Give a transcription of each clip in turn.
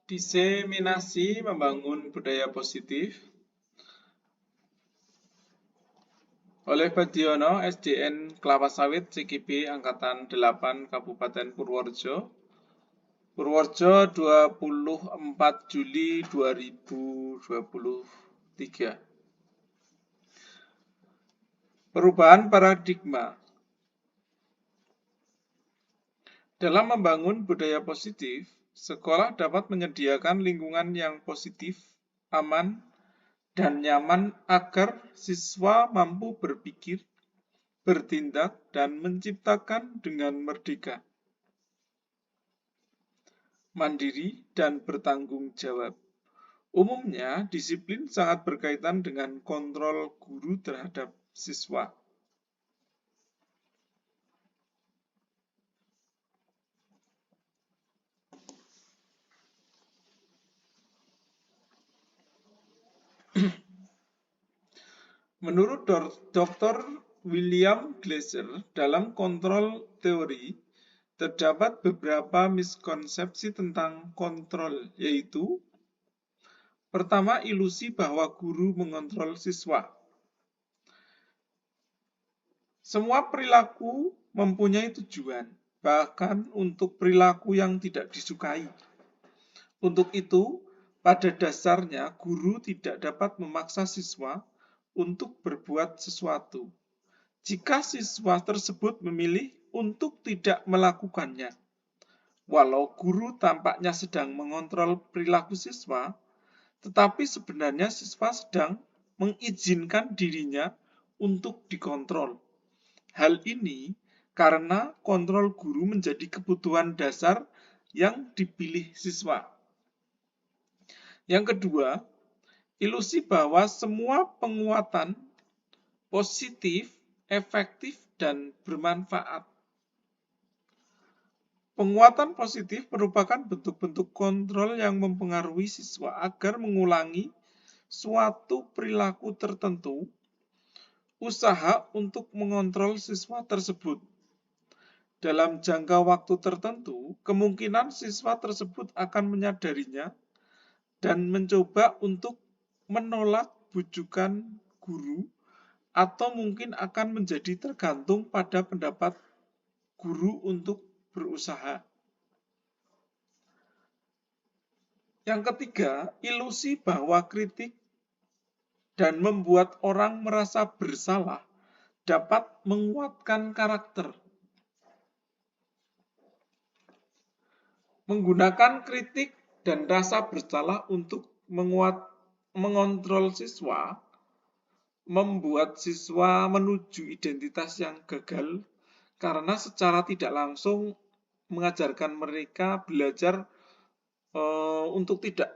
Diseminasi membangun budaya positif oleh Badiono, SDN Kelapa Sawit, CGB, Angkatan 8, Kabupaten Purworejo. Purworejo 24 Juli 2023. Perubahan paradigma. Dalam membangun budaya positif, sekolah dapat menyediakan lingkungan yang positif, aman, dan nyaman agar siswa mampu berpikir, bertindak, dan menciptakan dengan merdeka, mandiri, dan bertanggung jawab. Umumnya, disiplin sangat berkaitan dengan kontrol guru terhadap siswa. Menurut Dr. William Glasser, dalam kontrol teori, terdapat beberapa miskonsepsi tentang kontrol, yaitu pertama, ilusi bahwa guru mengontrol siswa. Semua perilaku mempunyai tujuan, bahkan untuk perilaku yang tidak disukai. Untuk itu, pada dasarnya guru tidak dapat memaksa siswa untuk berbuat sesuatu. Jika siswa tersebut memilih untuk tidak melakukannya, walau guru tampaknya sedang mengontrol perilaku siswa, tetapi sebenarnya siswa sedang mengizinkan dirinya untuk dikontrol. Hal ini karena kontrol guru menjadi kebutuhan dasar yang dipilih siswa. Yang kedua, ilusi bahwa semua penguatan positif, efektif, dan bermanfaat. Penguatan positif merupakan bentuk-bentuk kontrol yang mempengaruhi siswa agar mengulangi suatu perilaku tertentu, usaha untuk mengontrol siswa tersebut. Dalam jangka waktu tertentu, kemungkinan siswa tersebut akan menyadarinya dan mencoba untuk menolak bujukan guru atau mungkin akan menjadi tergantung pada pendapat guru untuk berusaha. Yang ketiga, ilusi bahwa kritik dan membuat orang merasa bersalah dapat menguatkan karakter. Menggunakan kritik dan rasa bersalah untuk mengontrol siswa, membuat siswa menuju identitas yang gagal karena secara tidak langsung mengajarkan mereka belajar untuk tidak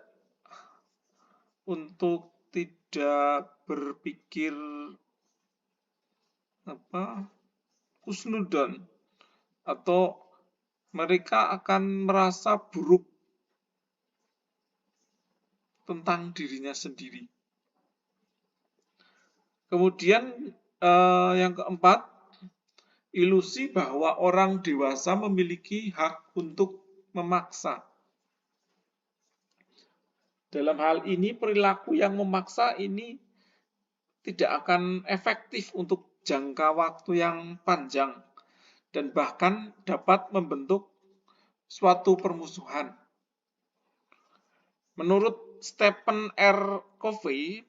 berpikir husnudon, atau mereka akan merasa buruk tentang dirinya sendiri. Kemudian yang keempat, ilusi bahwa orang dewasa memiliki hak untuk memaksa. Dalam hal ini, perilaku yang memaksa ini tidak akan efektif untuk jangka waktu yang panjang dan bahkan dapat membentuk suatu permusuhan. Menurut Stephen R. Covey,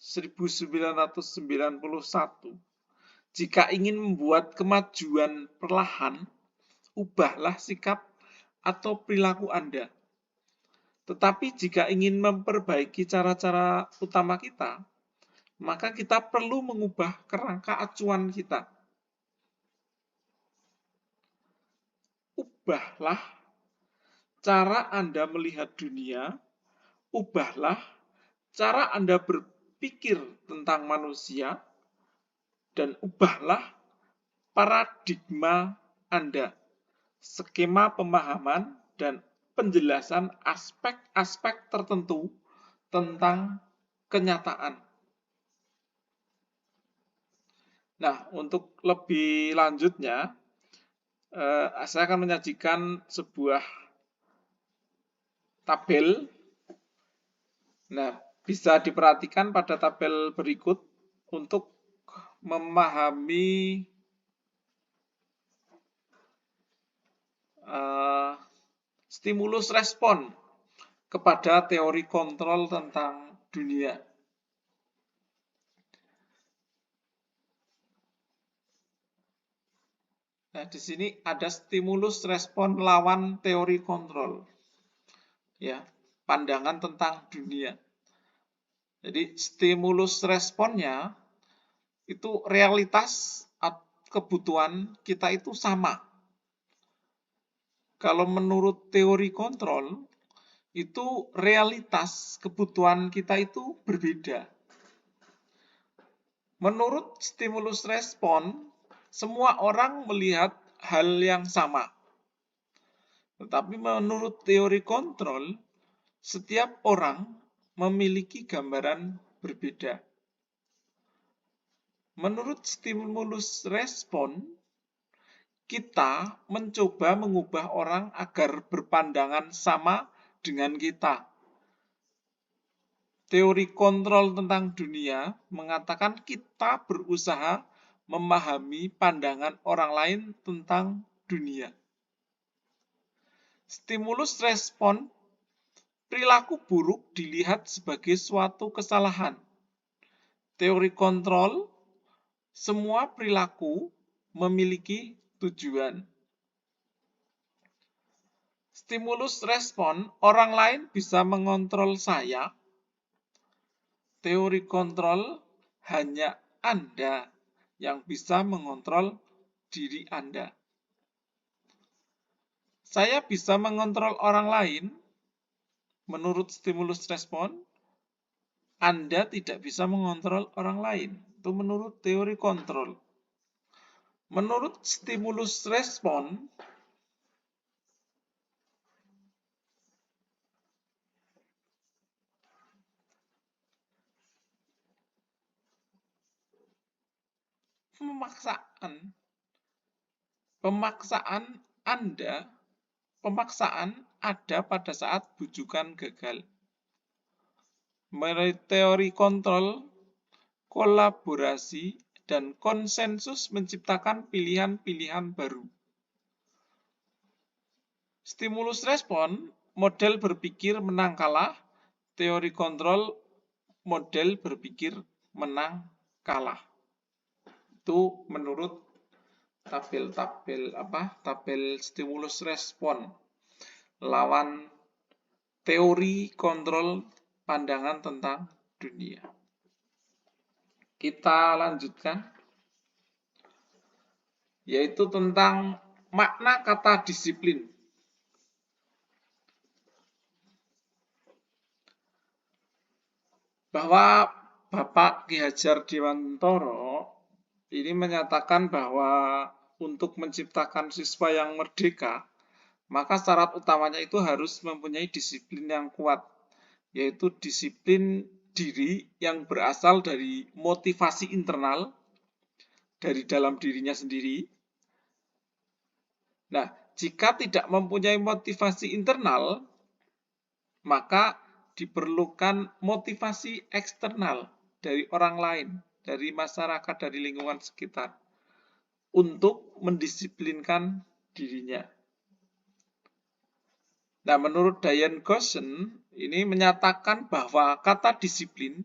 1991, jika ingin membuat kemajuan perlahan, ubahlah sikap atau perilaku Anda. Tetapi jika ingin memperbaiki cara-cara utama kita, maka kita perlu mengubah kerangka acuan kita. Ubahlah cara Anda melihat dunia, ubahlah cara Anda berpikir tentang manusia, dan ubahlah paradigma Anda, skema pemahaman dan penjelasan aspek-aspek tertentu tentang kenyataan. Nah, untuk lebih lanjutnya, saya akan menyajikan sebuah tabel. Nah, bisa diperhatikan pada tabel berikut untuk memahami stimulus respon kepada teori kontrol tentang dunia. Nah, di sini ada stimulus respon lawan teori kontrol. Ya, pandangan tentang dunia. Jadi, stimulus responnya itu realitas kebutuhan kita itu sama. Kalau menurut teori kontrol, itu realitas kebutuhan kita itu berbeda. Menurut stimulus respon, semua orang melihat hal yang sama. Tetapi menurut teori kontrol, setiap orang memiliki gambaran berbeda. Menurut stimulus respon, kita mencoba mengubah orang agar berpandangan sama dengan kita. Teori kontrol tentang dunia mengatakan kita berusaha memahami pandangan orang lain tentang dunia. Stimulus respon, perilaku buruk dilihat sebagai suatu kesalahan. Teori kontrol, semua perilaku memiliki tujuan. Stimulus respon, orang lain bisa mengontrol saya. Teori kontrol, hanya Anda yang bisa mengontrol diri Anda. Saya bisa mengontrol orang lain. Menurut stimulus respon, Anda tidak bisa mengontrol orang lain. Itu menurut teori kontrol. Menurut stimulus respon, pemaksaan ada pada saat bujukan gagal. Menurut teori kontrol, kolaborasi dan konsensus menciptakan pilihan-pilihan baru. Stimulus respon, model berpikir menang kalah. Teori kontrol, model berpikir menang kalah. Itu menurut tabel stimulus respon lawan teori kontrol pandangan tentang dunia. Kita lanjutkan, yaitu tentang makna kata disiplin. Bahwa Bapak Ki Hajar Dewantoro ini menyatakan bahwa untuk menciptakan siswa yang merdeka, maka syarat utamanya itu harus mempunyai disiplin yang kuat, yaitu disiplin diri yang berasal dari motivasi internal, dari dalam dirinya sendiri. Nah, jika tidak mempunyai motivasi internal, maka diperlukan motivasi eksternal dari orang lain, dari masyarakat, dari lingkungan sekitar, untuk mendisiplinkan dirinya. Nah, menurut Diane Goshen, ini menyatakan bahwa kata disiplin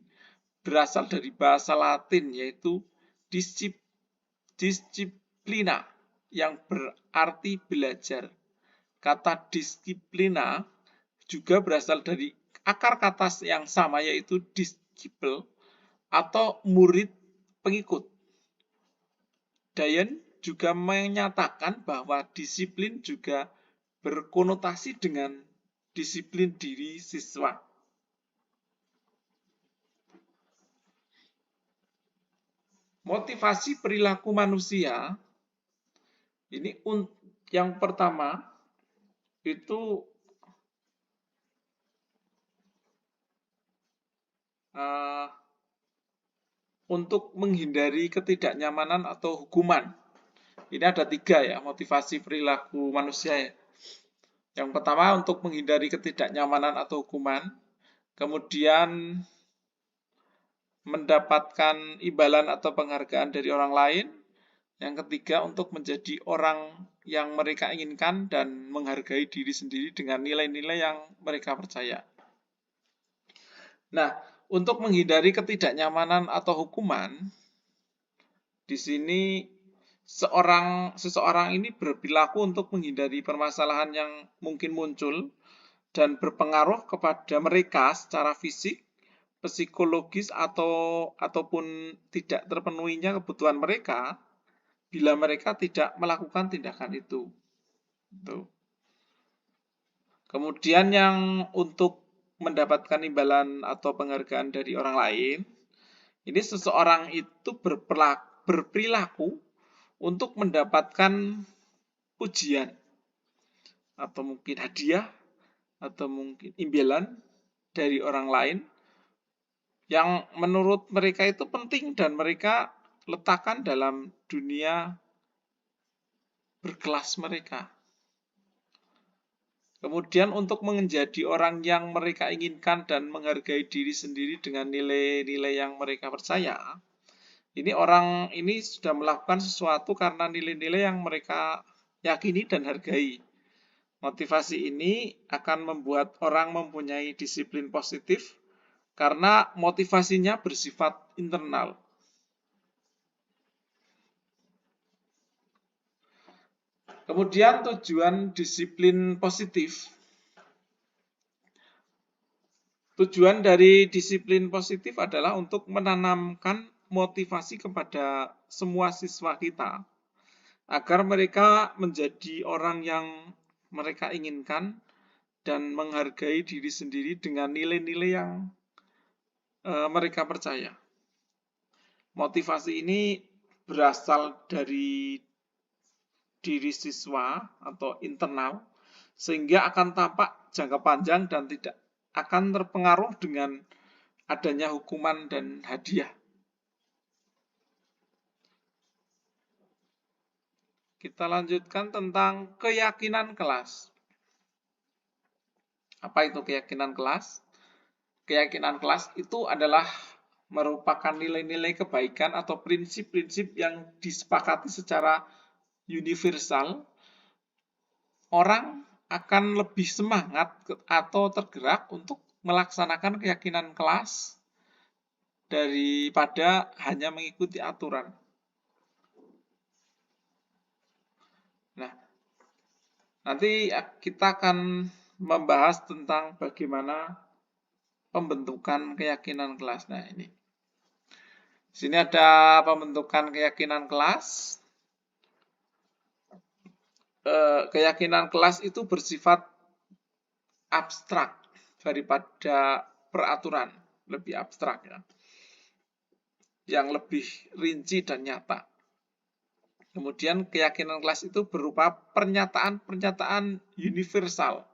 berasal dari bahasa Latin, yaitu disciplina, yang berarti belajar. Kata disiplina juga berasal dari akar kata yang sama, yaitu disciple atau murid pengikut. Diane juga menyatakan bahwa disiplin juga berkonotasi dengan disiplin diri siswa. Motivasi perilaku manusia, ini yang pertama itu untuk menghindari ketidaknyamanan atau hukuman. Ini ada 3 ya, motivasi perilaku manusia ya. Yang pertama, untuk menghindari ketidaknyamanan atau hukuman, kemudian mendapatkan imbalan atau penghargaan dari orang lain. Yang ketiga, untuk menjadi orang yang mereka inginkan dan menghargai diri sendiri dengan nilai-nilai yang mereka percaya. Nah, untuk menghindari ketidaknyamanan atau hukuman, di sini seseorang ini berperilaku untuk menghindari permasalahan yang mungkin muncul dan berpengaruh kepada mereka secara fisik, psikologis ataupun tidak terpenuhinya kebutuhan mereka bila mereka tidak melakukan tindakan itu. Tuh. Kemudian yang untuk mendapatkan imbalan atau penghargaan dari orang lain, ini seseorang itu berperilaku untuk mendapatkan pujian atau mungkin hadiah atau mungkin imbalan dari orang lain yang menurut mereka itu penting dan mereka letakkan dalam dunia berkelas mereka. Kemudian untuk menjadi orang yang mereka inginkan dan menghargai diri sendiri dengan nilai-nilai yang mereka percaya, ini orang ini sudah melakukan sesuatu karena nilai-nilai yang mereka yakini dan hargai. Motivasi ini akan membuat orang mempunyai disiplin positif karena motivasinya bersifat internal. Kemudian tujuan disiplin positif. Tujuan dari disiplin positif adalah untuk menanamkan motivasi kepada semua siswa kita agar mereka menjadi orang yang mereka inginkan dan menghargai diri sendiri dengan nilai-nilai yang mereka percaya. Motivasi ini berasal dari diri siswa atau internal, sehingga akan tampak jangka panjang dan tidak akan terpengaruh dengan adanya hukuman dan hadiah. Kita lanjutkan tentang keyakinan kelas. Apa itu keyakinan kelas? Keyakinan kelas itu adalah merupakan nilai-nilai kebaikan atau prinsip-prinsip yang disepakati secara universal. Orang akan lebih semangat atau tergerak untuk melaksanakan keyakinan kelas daripada hanya mengikuti aturan. Nah, nanti kita akan membahas tentang bagaimana pembentukan keyakinan kelas. Nah, ini. Di sini ada pembentukan keyakinan kelas. Keyakinan kelas itu bersifat abstrak daripada peraturan, lebih abstrak ya. Yang lebih rinci dan nyata. Kemudian keyakinan kelas itu berupa pernyataan-pernyataan universal.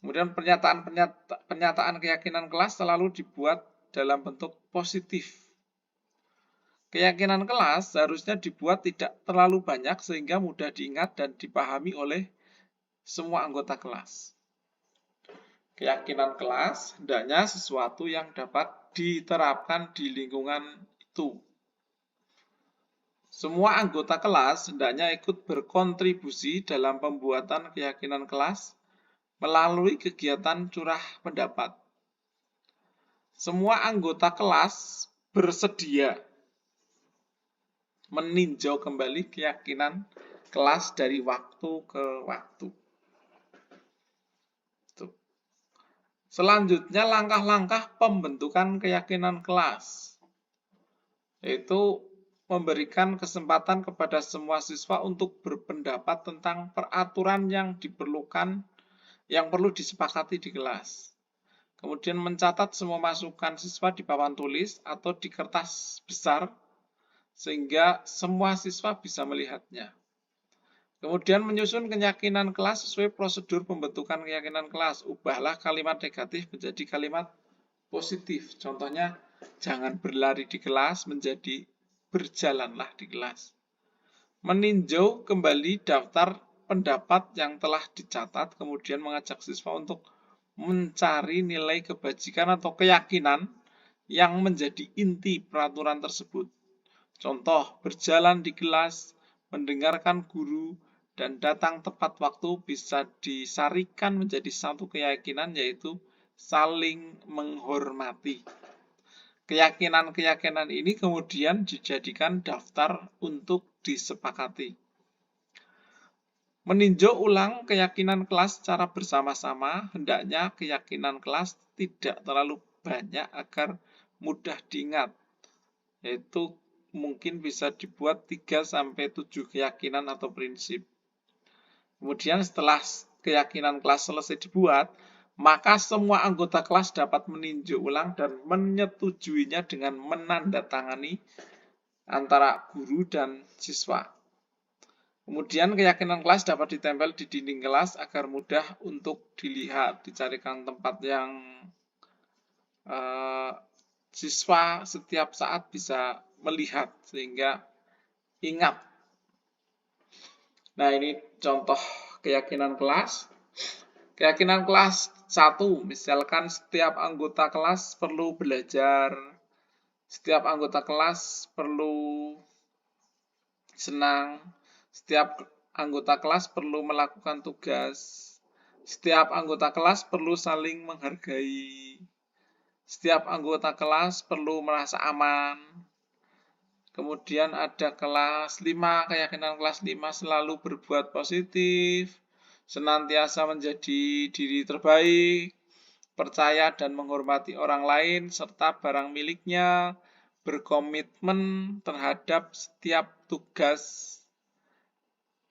Kemudian pernyataan keyakinan kelas selalu dibuat dalam bentuk positif. Keyakinan kelas harusnya dibuat tidak terlalu banyak sehingga mudah diingat dan dipahami oleh semua anggota kelas. Keyakinan kelas hendaknya sesuatu yang dapat diterapkan di lingkungan itu. Semua anggota kelas hendaknya ikut berkontribusi dalam pembuatan keyakinan kelas melalui kegiatan curah pendapat. Semua anggota kelas bersedia meninjau kembali keyakinan kelas dari waktu ke waktu. Selanjutnya langkah-langkah pembentukan keyakinan kelas, yaitu memberikan kesempatan kepada semua siswa untuk berpendapat tentang peraturan yang diperlukan, yang perlu disepakati di kelas. Kemudian mencatat semua masukan siswa di papan tulis atau di kertas besar, sehingga semua siswa bisa melihatnya. Kemudian menyusun keyakinan kelas sesuai prosedur pembentukan keyakinan kelas. Ubahlah kalimat negatif menjadi kalimat positif. Contohnya, jangan berlari di kelas menjadi berjalanlah di kelas. Meninjau kembali daftar pendapat yang telah dicatat, kemudian mengajak siswa untuk mencari nilai kebajikan atau keyakinan yang menjadi inti peraturan tersebut. Contoh, berjalan di kelas, mendengarkan guru, dan datang tepat waktu bisa disarikan menjadi satu keyakinan, yaitu saling menghormati. Keyakinan-keyakinan ini kemudian dijadikan daftar untuk disepakati. Meninjau ulang keyakinan kelas secara bersama-sama, hendaknya keyakinan kelas tidak terlalu banyak agar mudah diingat, yaitu mungkin bisa dibuat 3-7 keyakinan atau prinsip. Kemudian setelah keyakinan kelas selesai dibuat, maka semua anggota kelas dapat meninjau ulang dan menyetujuinya dengan menandatangani antara guru dan siswa. Kemudian keyakinan kelas dapat ditempel di dinding kelas agar mudah untuk dilihat, dicarikan tempat yang siswa setiap saat bisa melihat sehingga ingat. Nah, ini contoh keyakinan kelas. Keyakinan kelas 1, misalkan setiap anggota kelas perlu belajar, setiap anggota kelas perlu senang, setiap anggota kelas perlu melakukan tugas, setiap anggota kelas perlu saling menghargai, setiap anggota kelas perlu merasa aman. Kemudian ada kelas 5, keyakinan kelas 5 selalu berbuat positif, senantiasa menjadi diri terbaik, percaya dan menghormati orang lain serta barang miliknya, berkomitmen terhadap setiap tugas,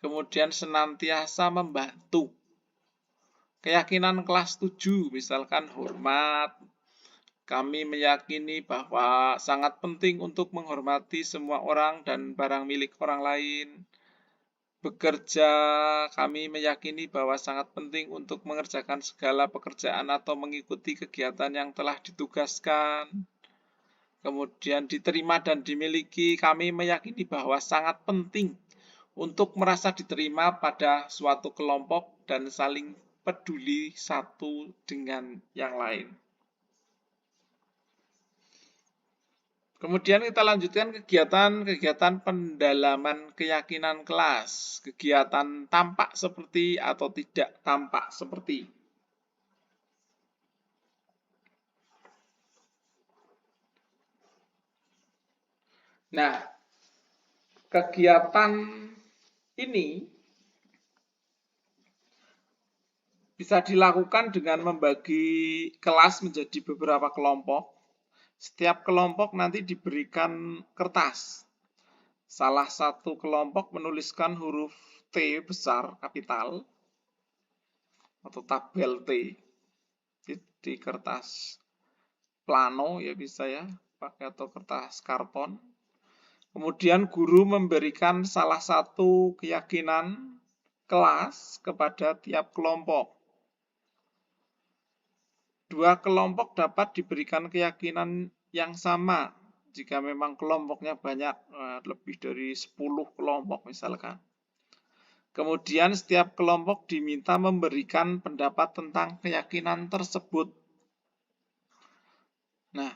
kemudian senantiasa membantu. Keyakinan kelas 7, misalkan hormat. Kami meyakini bahwa sangat penting untuk menghormati semua orang dan barang milik orang lain. Bekerja, kami meyakini bahwa sangat penting untuk mengerjakan segala pekerjaan atau mengikuti kegiatan yang telah ditugaskan. Kemudian diterima dan dimiliki, kami meyakini bahwa sangat penting untuk merasa diterima pada suatu kelompok dan saling peduli satu dengan yang lain. Kemudian kita lanjutkan kegiatan pendalaman keyakinan kelas. Kegiatan tampak seperti atau tidak tampak seperti. Nah, kegiatan ini bisa dilakukan dengan membagi kelas menjadi beberapa kelompok. Setiap kelompok nanti diberikan kertas. Salah satu kelompok menuliskan huruf T besar, kapital, atau tabel T di kertas plano ya bisa ya, pakai atau kertas karton. Kemudian guru memberikan salah satu keyakinan kelas kepada tiap kelompok. Dua kelompok dapat diberikan keyakinan yang sama jika memang kelompoknya banyak, lebih dari 10 kelompok misalkan. Kemudian setiap kelompok diminta memberikan pendapat tentang keyakinan tersebut. Nah,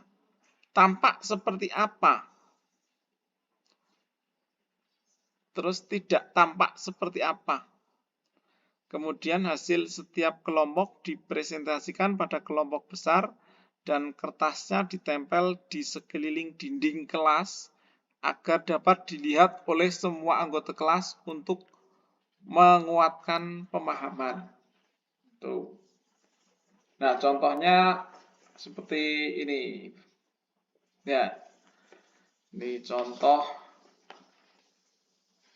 tampak seperti apa? Terus tidak tampak seperti apa? Kemudian hasil setiap kelompok dipresentasikan pada kelompok besar dan kertasnya ditempel di sekeliling dinding kelas agar dapat dilihat oleh semua anggota kelas untuk menguatkan pemahaman. Tuh. Nah, contohnya seperti ini. Ya. Ini contoh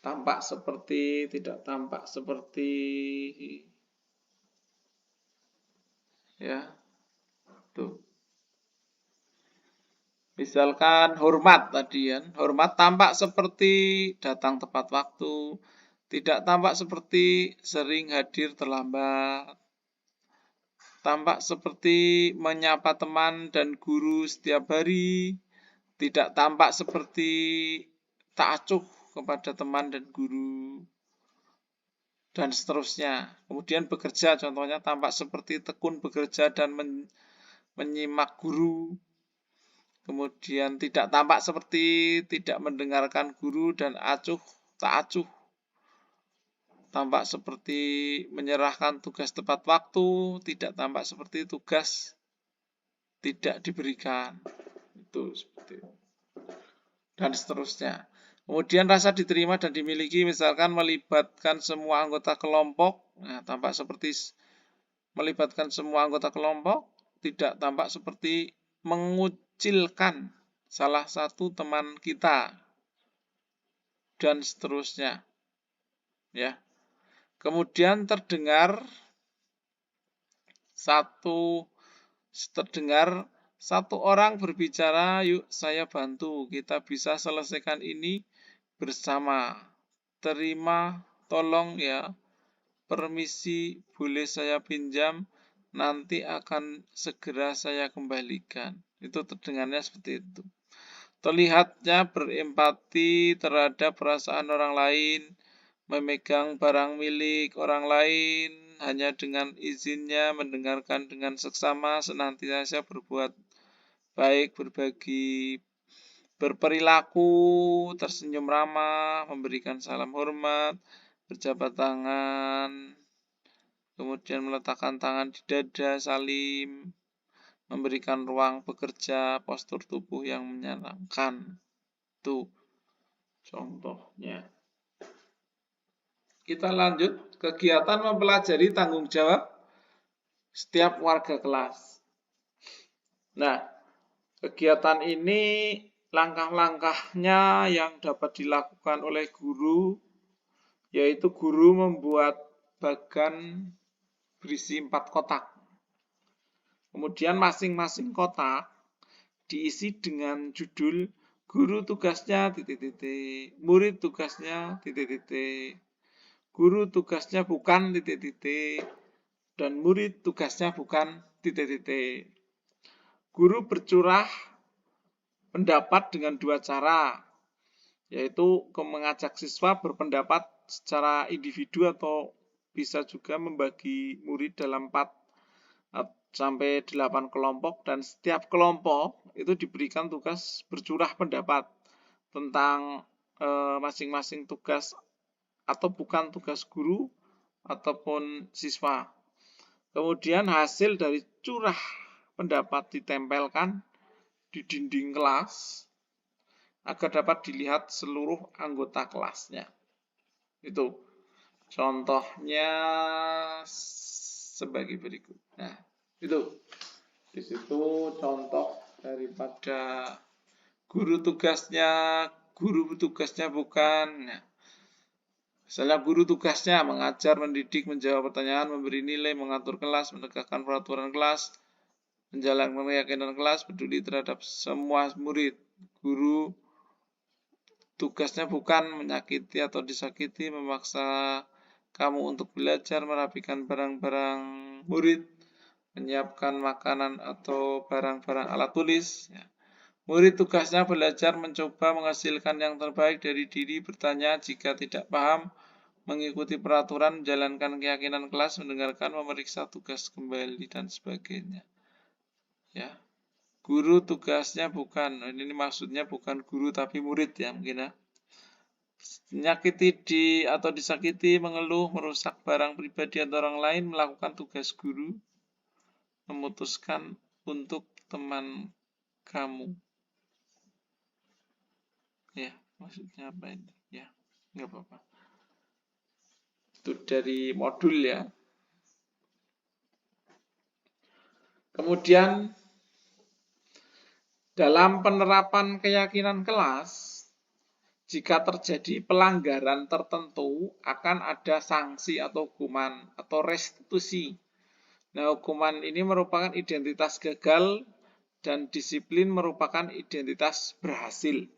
tampak seperti, tidak tampak seperti. Ya. Tuh. Misalkan hormat tadi ya. Hormat tampak seperti datang tepat waktu, tidak tampak seperti sering hadir terlambat. Tampak seperti menyapa teman dan guru setiap hari, tidak tampak seperti tak acuh kepada teman dan guru, dan seterusnya. Kemudian bekerja, contohnya tampak seperti tekun bekerja dan menyimak guru. Kemudian tidak tampak seperti tidak mendengarkan guru dan acuh tak acuh. Tampak seperti menyerahkan tugas tepat waktu, tidak tampak seperti tugas tidak diberikan. Itu seperti itu. Dan seterusnya. Kemudian rasa diterima dan dimiliki, misalkan melibatkan semua anggota kelompok. Nah, tampak seperti melibatkan semua anggota kelompok, tidak tampak seperti mengucilkan salah satu teman kita. Dan seterusnya. Ya. Kemudian terdengar satu orang berbicara, yuk saya bantu, kita bisa selesaikan ini bersama. Terima, tolong ya, permisi, boleh saya pinjam, nanti akan segera saya kembalikan. Itu terdengarnya seperti itu. Terlihatnya berempati terhadap perasaan orang lain, memegang barang milik orang lain, hanya dengan izinnya, mendengarkan dengan seksama, senantiasa berbuat baik, berbagi, berperilaku, tersenyum ramah, memberikan salam hormat, berjabat tangan, kemudian meletakkan tangan di dada, salim, memberikan ruang bekerja, postur tubuh yang menyenangkan. Itu contohnya. Kita lanjut, kegiatan mempelajari tanggung jawab setiap warga kelas. Nah, kegiatan ini langkah-langkahnya yang dapat dilakukan oleh guru, yaitu guru membuat bagan berisi 4 kotak. Kemudian masing-masing kotak diisi dengan judul guru tugasnya titik-titik, murid tugasnya titik-titik, guru tugasnya bukan titik-titik, dan murid tugasnya bukan titik-titik. Guru bercurah pendapat dengan 2 cara, yaitu mengajak siswa berpendapat secara individu atau bisa juga membagi murid dalam 4 sampai 8 kelompok, dan setiap kelompok itu diberikan tugas bercurah pendapat tentang masing-masing tugas atau bukan tugas guru ataupun siswa. Kemudian hasil dari curah pendapat ditempelkan di dinding kelas agar dapat dilihat seluruh anggota kelasnya. Itu contohnya sebagai berikut. Nah, itu di situ contoh daripada guru tugasnya bukan. Nah, misalnya guru tugasnya mengajar, mendidik, menjawab pertanyaan, memberi nilai, mengatur kelas, menegakkan peraturan kelas, menjalankan keyakinan kelas, peduli terhadap semua murid. Guru tugasnya bukan menyakiti atau disakiti, memaksa kamu untuk belajar, merapikan barang-barang murid, menyiapkan makanan atau barang-barang alat tulis. Murid tugasnya belajar, mencoba menghasilkan yang terbaik dari diri, bertanya jika tidak paham, mengikuti peraturan, menjalankan keyakinan kelas, mendengarkan, memeriksa tugas kembali, dan sebagainya. Ya, guru tugasnya bukan, ini maksudnya bukan guru tapi murid ya mungkin ya. Menyakiti atau disakiti, mengeluh, merusak barang pribadi atau orang lain, melakukan tugas guru, memutuskan untuk teman kamu. Ya, maksudnya apa ini? Ya, nggak apa-apa. Itu dari modul ya. Kemudian dalam penerapan keyakinan kelas, jika terjadi pelanggaran tertentu akan ada sanksi atau hukuman atau restitusi. Nah, hukuman ini merupakan identitas gagal dan disiplin merupakan identitas berhasil.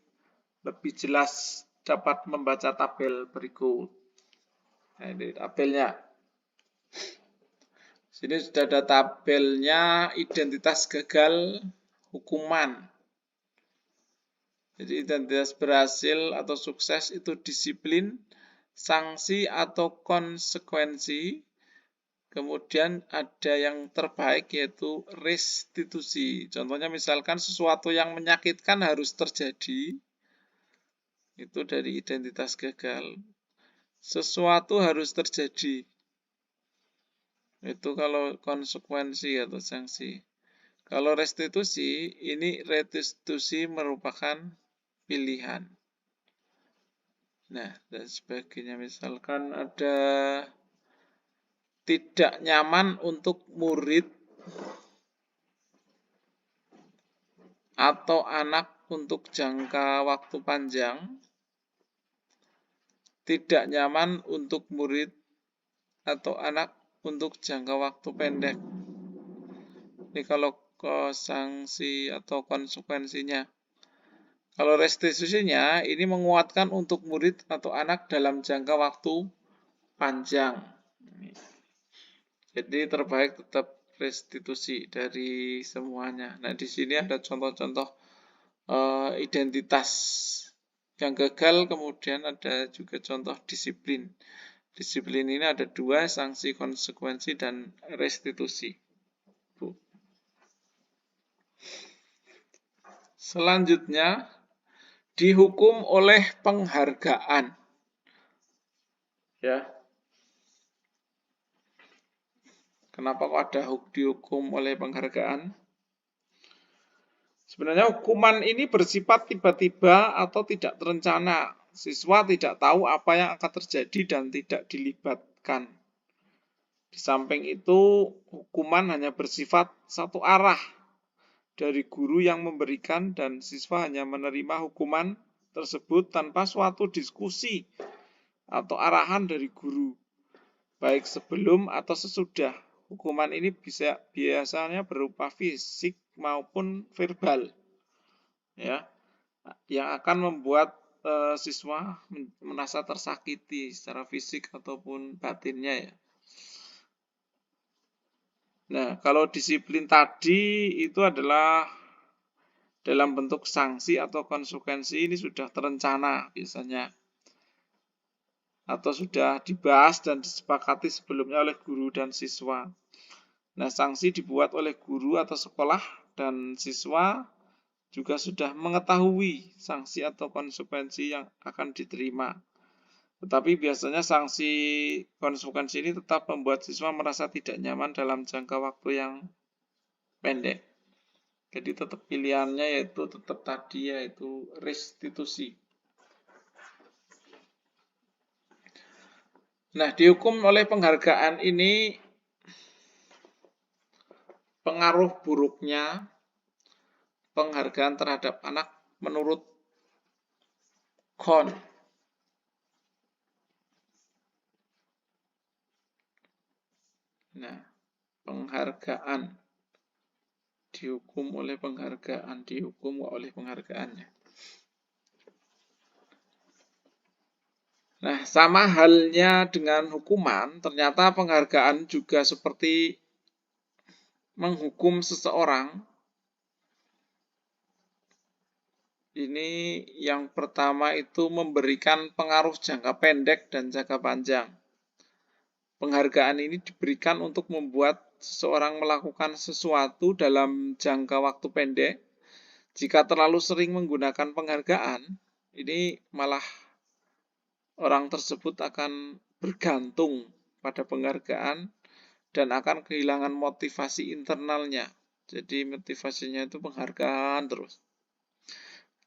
Lebih jelas dapat membaca tabel berikut. Nah, ini tabelnya. Sini sudah ada tabelnya identitas gagal, hukuman. Jadi identitas berhasil atau sukses itu disiplin, sanksi atau konsekuensi. Kemudian ada yang terbaik yaitu restitusi. Contohnya misalkan sesuatu yang menyakitkan harus terjadi. Itu dari identitas gagal. Sesuatu harus terjadi. Itu kalau konsekuensi atau sanksi. Kalau restitusi, ini restitusi merupakan pilihan. Nah, dan sebagainya. Misalkan ada tidak nyaman untuk murid atau anak untuk jangka waktu panjang, tidak nyaman untuk murid atau anak untuk jangka waktu pendek. Ini kalau ke sanksi atau konsekuensinya. Kalau restitusinya, ini menguatkan untuk murid atau anak dalam jangka waktu panjang. Jadi terbaik tetap restitusi dari semuanya. Nah, di sini ada contoh-contoh identitas yang gagal, kemudian ada juga contoh disiplin. Disiplin ini ada 2, sanksi konsekuensi dan restitusi. Selanjutnya, dihukum oleh penghargaan. Ya. Kenapa kok ada dihukum oleh penghargaan? Sebenarnya hukuman ini bersifat tiba-tiba atau tidak terencana. Siswa tidak tahu apa yang akan terjadi dan tidak dilibatkan. Di samping itu, hukuman hanya bersifat satu arah dari guru yang memberikan dan siswa hanya menerima hukuman tersebut tanpa suatu diskusi atau arahan dari guru, baik sebelum atau sesudah. Hukuman ini biasanya berupa fisik maupun verbal, ya, yang akan membuat siswa merasa tersakiti secara fisik ataupun batinnya, ya. Nah, kalau disiplin tadi itu adalah dalam bentuk sanksi atau konsekuensi, ini sudah terencana biasanya, atau sudah dibahas dan disepakati sebelumnya oleh guru dan siswa. Nah, sanksi dibuat oleh guru atau sekolah dan siswa juga sudah mengetahui sanksi atau konsekuensi yang akan diterima. Tetapi biasanya sanksi konsekuensi ini tetap membuat siswa merasa tidak nyaman dalam jangka waktu yang pendek. Jadi tetap pilihannya yaitu tetap tadi, yaitu restitusi. Nah, dihukum oleh penghargaan ini pengaruh buruknya penghargaan terhadap anak menurut Kohn. Nah, penghargaan dihukum oleh penghargaan, dihukum oleh penghargaannya. Nah, sama halnya dengan hukuman, ternyata penghargaan juga seperti menghukum seseorang. Ini yang pertama itu memberikan pengaruh jangka pendek dan jangka panjang. Penghargaan ini diberikan untuk membuat seseorang melakukan sesuatu dalam jangka waktu pendek. Jika terlalu sering menggunakan penghargaan, ini malah orang tersebut akan bergantung pada penghargaan dan akan kehilangan motivasi internalnya. Jadi motivasinya itu penghargaan terus.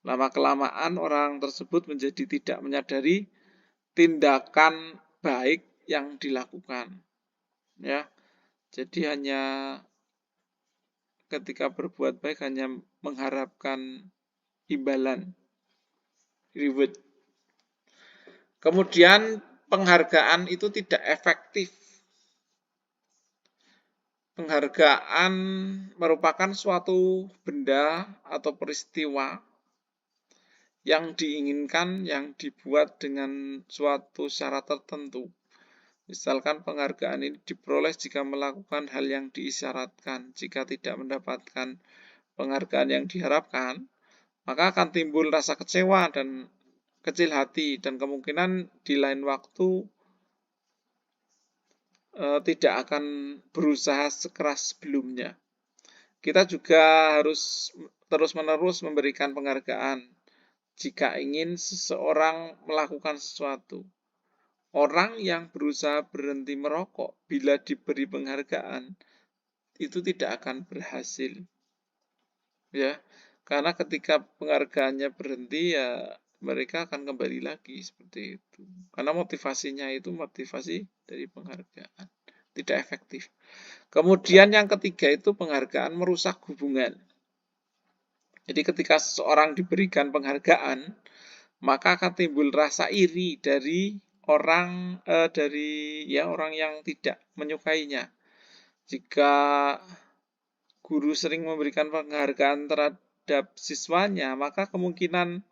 Lama-kelamaan orang tersebut menjadi tidak menyadari tindakan baik yang dilakukan. Ya. Jadi hanya ketika berbuat baik hanya mengharapkan imbalan, reward. Kemudian penghargaan itu tidak efektif. Penghargaan merupakan suatu benda atau peristiwa yang diinginkan, yang dibuat dengan suatu syarat tertentu. Misalkan penghargaan ini diperoleh jika melakukan hal yang diisyaratkan. Jika tidak mendapatkan penghargaan yang diharapkan, maka akan timbul rasa kecewa dan kecil hati dan kemungkinan di lain waktu tidak akan berusaha sekeras sebelumnya. Kita juga harus terus-menerus memberikan penghargaan jika ingin seseorang melakukan sesuatu. Orang yang berusaha berhenti merokok bila diberi penghargaan itu tidak akan berhasil. Ya, karena ketika penghargaannya berhenti ya mereka akan kembali lagi seperti itu. Karena motivasinya itu motivasi dari penghargaan, tidak efektif. Kemudian yang ketiga itu penghargaan merusak hubungan. Jadi ketika seseorang diberikan penghargaan, maka akan timbul rasa iri dari orang orang yang tidak menyukainya. Jika guru sering memberikan penghargaan terhadap siswanya, maka kemungkinan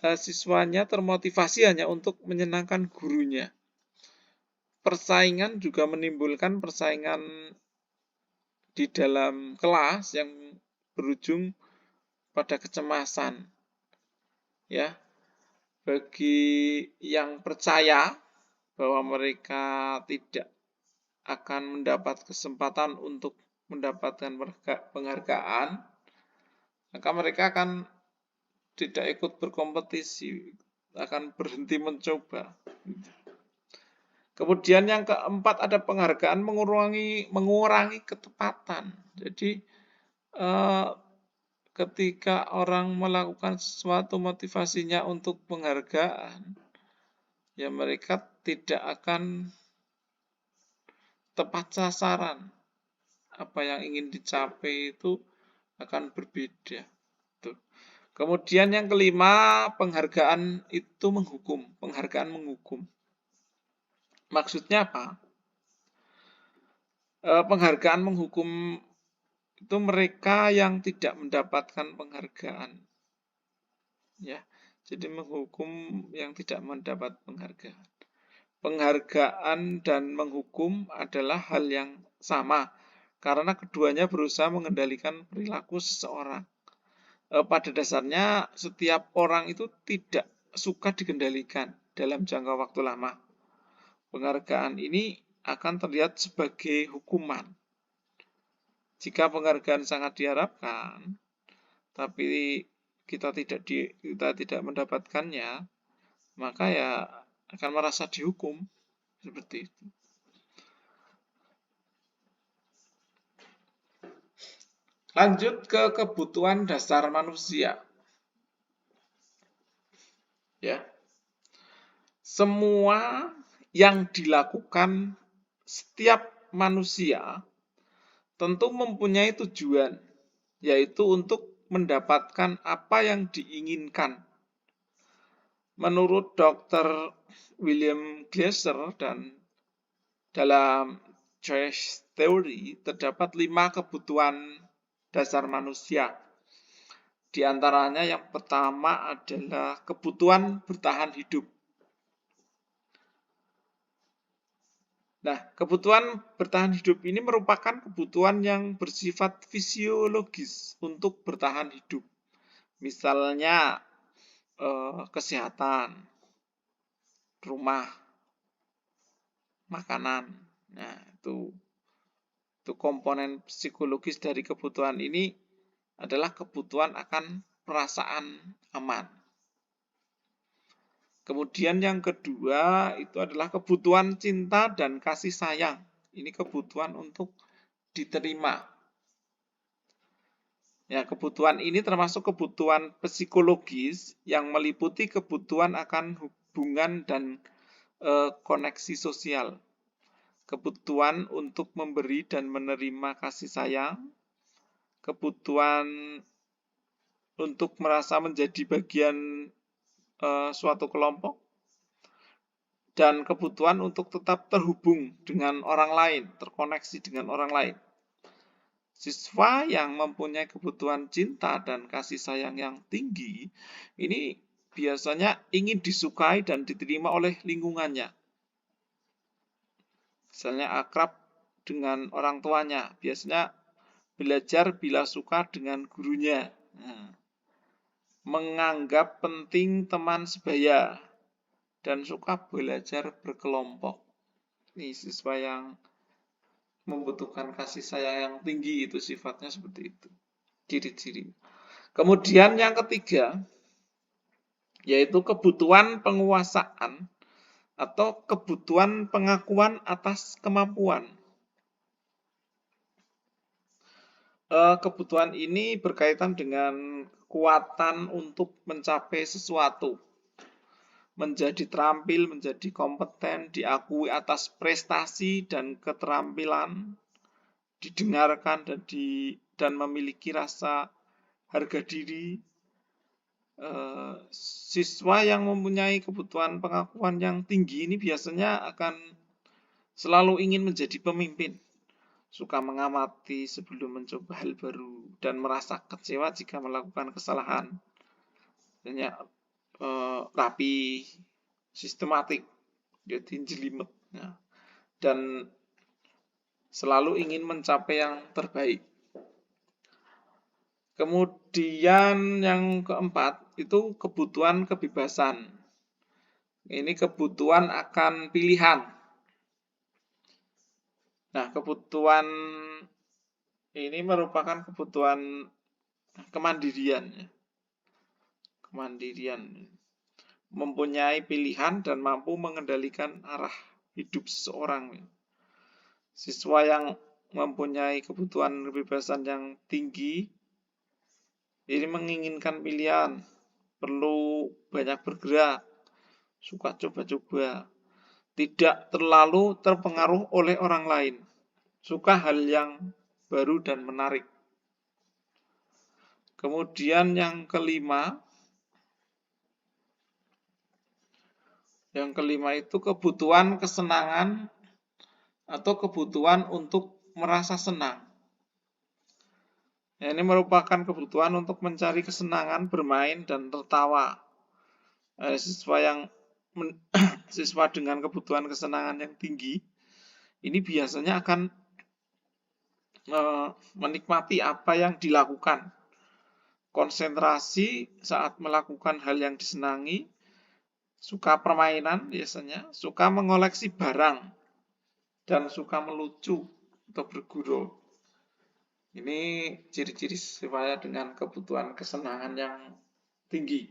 siswanya termotivasi hanya untuk menyenangkan gurunya. Persaingan juga menimbulkan persaingan di dalam kelas yang berujung pada kecemasan. Ya, bagi yang percaya bahwa mereka tidak akan mendapat kesempatan untuk mendapatkan penghargaan, maka mereka akan tidak ikut berkompetisi, akan berhenti mencoba. Kemudian yang keempat ada penghargaan mengurangi ketepatan. Jadi ketika orang melakukan sesuatu motivasinya untuk penghargaan, ya mereka tidak akan tepat sasaran. Apa yang ingin dicapai itu akan berbeda. Tuh. Kemudian yang kelima, penghargaan itu menghukum. Penghargaan menghukum. Maksudnya apa? Penghargaan menghukum itu mereka yang tidak mendapatkan penghargaan. Ya, jadi menghukum yang tidak mendapat penghargaan. Penghargaan dan menghukum adalah hal yang sama karena keduanya berusaha mengendalikan perilaku seseorang. Pada dasarnya setiap orang itu tidak suka dikendalikan dalam jangka waktu lama. Penghargaan ini akan terlihat sebagai hukuman. Jika penghargaan sangat diharapkan, tapi kita tidak mendapatkannya, maka ya akan merasa dihukum seperti itu. Lanjut ke kebutuhan dasar manusia. Ya. Semua yang dilakukan setiap manusia tentu mempunyai tujuan, yaitu untuk mendapatkan apa yang diinginkan. Menurut Dr. William Glasser dan dalam Choice Theory terdapat 5 kebutuhan dasar manusia. Di antaranya yang pertama adalah kebutuhan bertahan hidup. Nah, kebutuhan bertahan hidup ini merupakan kebutuhan yang bersifat fisiologis untuk bertahan hidup. Misalnya kesehatan, rumah, makanan. Nah, itu komponen psikologis dari kebutuhan ini adalah kebutuhan akan perasaan aman. Kemudian yang kedua itu adalah kebutuhan cinta dan kasih sayang. Ini kebutuhan untuk diterima. Ya, kebutuhan ini termasuk kebutuhan psikologis yang meliputi kebutuhan akan hubungan dan koneksi sosial. Kebutuhan untuk memberi dan menerima kasih sayang. Kebutuhan untuk merasa menjadi bagian suatu kelompok, dan kebutuhan untuk tetap terhubung dengan orang lain, terkoneksi dengan orang lain. Siswa yang mempunyai kebutuhan cinta dan kasih sayang yang tinggi, ini biasanya ingin disukai dan diterima oleh lingkungannya. Misalnya akrab dengan orang tuanya, biasanya belajar bila suka dengan gurunya. Nah, menganggap penting teman sebaya, dan suka belajar berkelompok. Ini siswa yang membutuhkan kasih sayang yang tinggi, itu sifatnya seperti itu. Ciri-ciri. Kemudian yang ketiga, yaitu kebutuhan penguasaan atau kebutuhan pengakuan atas kemampuan. Kebutuhan ini berkaitan dengan kekuatan untuk mencapai sesuatu, menjadi terampil, menjadi kompeten, diakui atas prestasi dan keterampilan, didengarkan dan memiliki rasa harga diri. Siswa yang mempunyai kebutuhan pengakuan yang tinggi ini biasanya akan selalu ingin menjadi pemimpin, suka mengamati sebelum mencoba hal baru, dan merasa kecewa jika melakukan kesalahan. Hanya rapi, sistematik, jadi jelimet, dan selalu ingin mencapai yang terbaik. Kemudian yang keempat itu kebutuhan kebebasan. Ini kebutuhan akan pilihan. Nah, kebutuhan ini merupakan kebutuhan kemandirian. Kemandirian. Mempunyai pilihan dan mampu mengendalikan arah hidup seseorang. Siswa yang mempunyai kebutuhan kebebasan yang tinggi ini menginginkan pilihan, perlu banyak bergerak, suka coba-coba, tidak terlalu terpengaruh oleh orang lain, suka hal yang baru dan menarik. Kemudian yang kelima itu kebutuhan kesenangan atau kebutuhan untuk merasa senang. Ini merupakan kebutuhan untuk mencari kesenangan, bermain, dan tertawa. Siswa dengan kebutuhan kesenangan yang tinggi, ini biasanya akan menikmati apa yang dilakukan. Konsentrasi saat melakukan hal yang disenangi, suka permainan biasanya, suka mengoleksi barang, dan suka melucu atau bergurau. Ini ciri-ciri siswa dengan kebutuhan kesenangan yang tinggi.